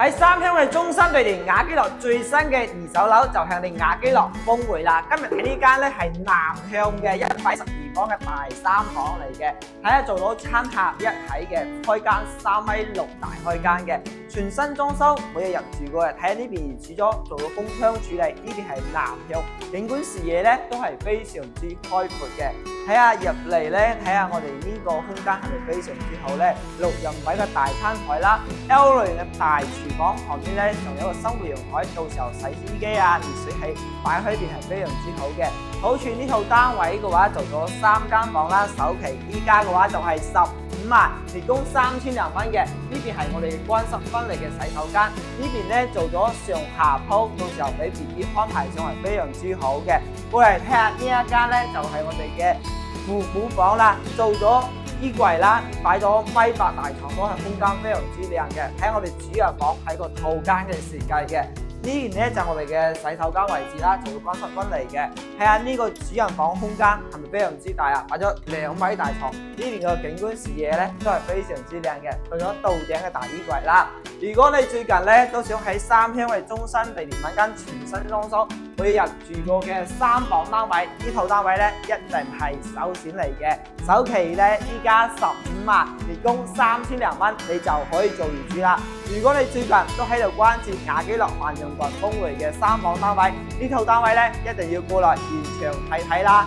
喺三鄉嘅中心地段雅基樂最新嘅二手樓就係我哋雅基樂峰匯啦。今日喺呢間咧係南向嘅112房嘅大三房嚟嘅，睇下做到餐客一體嘅開間3.6米大開間嘅，全新裝修，每日入住過嘅。睇下呢邊移除咗做到風窗處理，呢邊係南向，景觀視野咧都係非常之開闊嘅。睇下入嚟咧，睇下我哋呢個空間係咪非常之好咧？6人位嘅大餐台啦 ，L 類嘅大廚房旁邊咧仲有一個生活陽台，到時候洗衣機啊、熱水器擺喺邊係非常之好嘅。好處呢套單位嘅話做咗3間房啦，首期依家嘅話就係15萬，月供3000零蚊嘅。呢邊係我哋乾濕分離嘅洗手間，呢邊咧做咗上下鋪，到時候俾 BB 安排上係非常之好嘅。過嚟睇下呢一間咧就係我哋嘅父母房啦，做咗衣櫃啦，擺咗1.8米大床，都係空間非常之靚嘅。睇下我哋主人房係個套間嘅設計嘅。呢邊咧就係我哋嘅洗手間位置啦，做到乾濕分離嘅。睇下呢個主人房空間係咪非常之大啊？擺咗2米大床，呢邊嘅景觀視野咧都係非常之靚嘅，去咗到頂嘅大衣櫃啦。如果你最近咧都想喺三鄉嘅中心地段揾間全新裝修，可以入住過嘅3房單位，呢套單位咧一定係首選嚟嘅。首期咧依家15萬，月供3000零蚊，你就可以做業主啦。如果你最近都喺度關注雅基樂萬象郡峰匯嘅3房單位，呢套單位咧一定要過來現場睇睇啦。